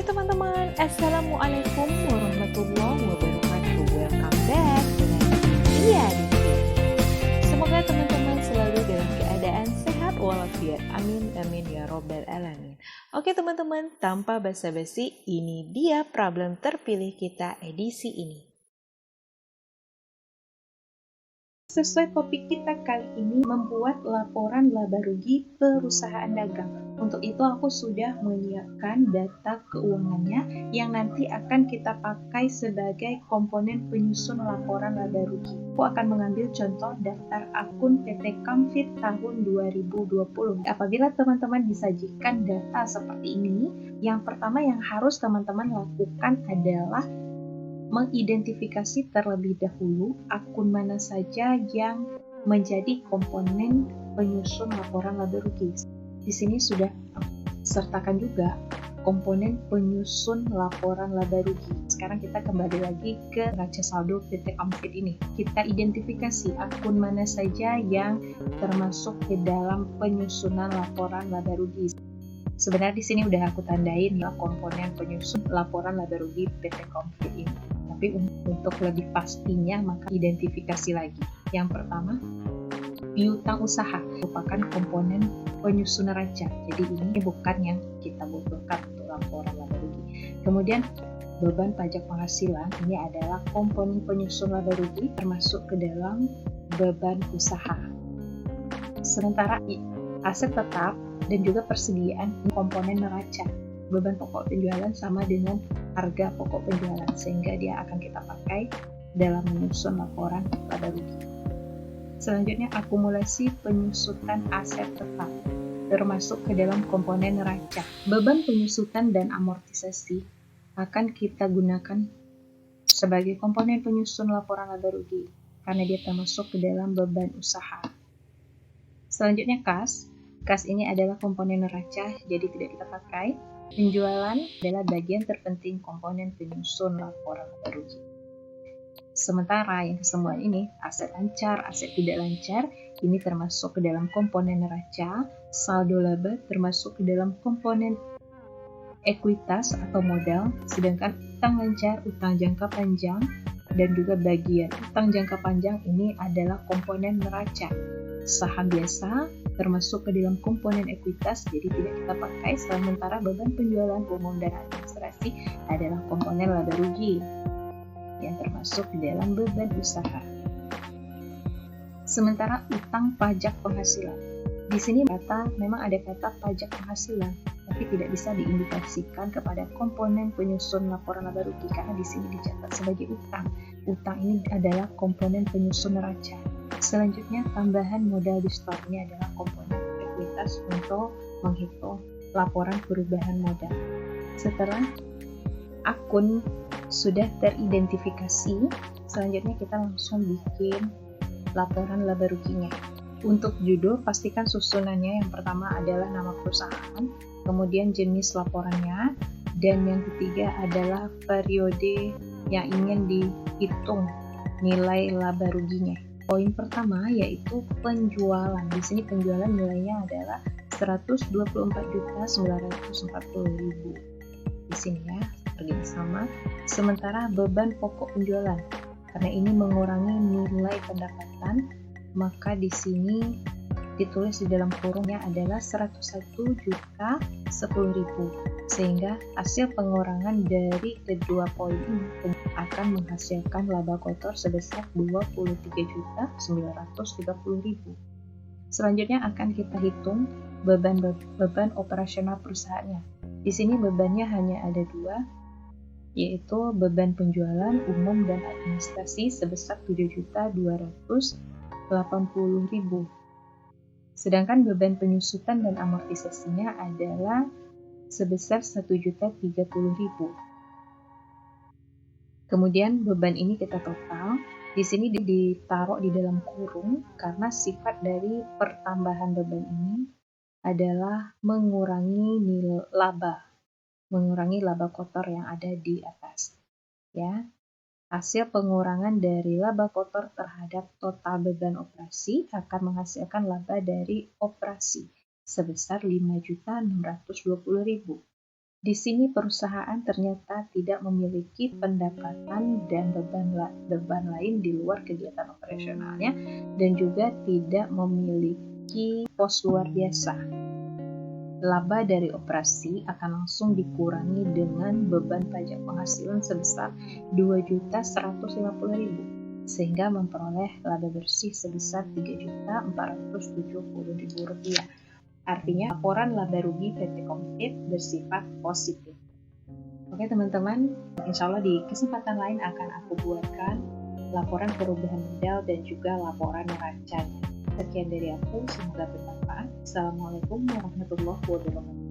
Hai teman-teman, Assalamualaikum warahmatullahi wabarakatuh. Welcome back dengan Dia di sini. Semoga teman-teman selalu dalam keadaan sehat walafiat. Amin amin ya robbal alamin. Oke teman-teman, tanpa basa-basi, ini dia problem terpilih kita edisi ini. Sesuai topik kita kali ini, membuat laporan laba rugi perusahaan dagang. Untuk itu aku sudah menyiapkan data keuangannya yang nanti akan kita pakai sebagai komponen penyusun laporan laba rugi. Aku akan mengambil contoh daftar akun PT Comfit tahun 2020. Apabila teman-teman disajikan data seperti ini, yang pertama yang harus teman-teman lakukan adalah mengidentifikasi terlebih dahulu akun mana saja yang menjadi komponen penyusun laporan laba rugi. Di sini sudah sertakan juga komponen penyusun laporan laba rugi. Sekarang kita kembali lagi ke neraca saldo PT Comfit ini. Kita identifikasi akun mana saja yang termasuk ke dalam penyusunan laporan laba rugi. Sebenarnya di sini udah aku tandain ya komponen penyusun laporan laba rugi PT Comfit ini. Tapi untuk lebih pastinya maka identifikasi lagi. Yang pertama, piutang usaha merupakan komponen penyusun neraca. Jadi ini bukan yang kita butuhkan untuk laporan laba rugi. Kemudian beban pajak penghasilan ini adalah komponen penyusun laba rugi termasuk ke dalam beban usaha. Sementara aset tetap dan juga persediaan komponen neraca. Beban pokok penjualan sama dengan harga pokok penjualan, sehingga dia akan kita pakai dalam menyusun laporan laba rugi. Selanjutnya, akumulasi penyusutan aset tetap termasuk ke dalam komponen neraca. Beban penyusutan dan amortisasi akan kita gunakan sebagai komponen penyusun laporan laba rugi karena dia termasuk ke dalam beban usaha. Selanjutnya, kas. Kas ini adalah komponen neraca, jadi tidak kita pakai. Penjualan adalah bagian terpenting komponen penyusun laporan laba rugi. Sementara yang kesemuan ini, aset lancar, aset tidak lancar, ini termasuk ke dalam komponen neraca, saldo laba termasuk ke dalam komponen ekuitas atau modal, sedangkan utang lancar, utang jangka panjang, dan juga bagian utang jangka panjang ini adalah komponen neraca. Saham biasa termasuk ke dalam komponen ekuitas, jadi tidak kita pakai. Sementara beban penjualan umum dan administrasi adalah komponen laba rugi yang termasuk di dalam beban usaha. Sementara utang pajak penghasilan, di sini memang ada kata pajak penghasilan, tapi tidak bisa diindikasikan kepada komponen penyusun laporan laba rugi karena di sini dicatat sebagai utang. Utang ini adalah komponen penyusun neraca. Selanjutnya, tambahan modal di store ini adalah komponen ekuitas untuk menghitung laporan perubahan modal. Setelah akun sudah teridentifikasi, selanjutnya kita langsung bikin laporan laba ruginya. Untuk judul, pastikan susunannya yang pertama adalah nama perusahaan, kemudian jenis laporannya, dan yang ketiga adalah periode yang ingin dihitung nilai laba ruginya. Poin pertama yaitu penjualan. Di sini penjualan nilainya adalah 124.940.000. Di sini ya, seperti sama. Sementara beban pokok penjualan, karena ini mengurangi nilai pendapatan, maka di sini ditulis di dalam kurungnya adalah 101.010.000, sehingga hasil pengurangan dari kedua poin ini akan menghasilkan laba kotor sebesar 23.930.000. Selanjutnya akan kita hitung beban operasional perusahaannya. Di sini bebannya hanya ada dua, yaitu beban penjualan umum dan administrasi sebesar 7.280.000. Sedangkan beban penyusutan dan amortisasinya adalah sebesar 1.030.000. Kemudian beban ini kita total. Di sini ditaruh di dalam kurung karena sifat dari pertambahan beban ini adalah mengurangi laba kotor yang ada di atas. Ya. Hasil pengurangan dari laba kotor terhadap total beban operasi akan menghasilkan laba dari operasi sebesar 5.620.000. Di sini perusahaan ternyata tidak memiliki pendapatan dan beban lain di luar kegiatan operasionalnya dan juga tidak memiliki pos luar biasa. Laba dari operasi akan langsung dikurangi dengan beban pajak penghasilan sebesar Rp2.150.000 sehingga memperoleh laba bersih sebesar Rp3.470.000. Artinya laporan laba rugi PT Komplit bersifat positif. Oke teman-teman, insya Allah di kesempatan lain akan aku buatkan laporan perubahan modal dan juga laporan neraca. Sekian dari aku, semoga bermanfaat. Assalamualaikum warahmatullahi wabarakatuh.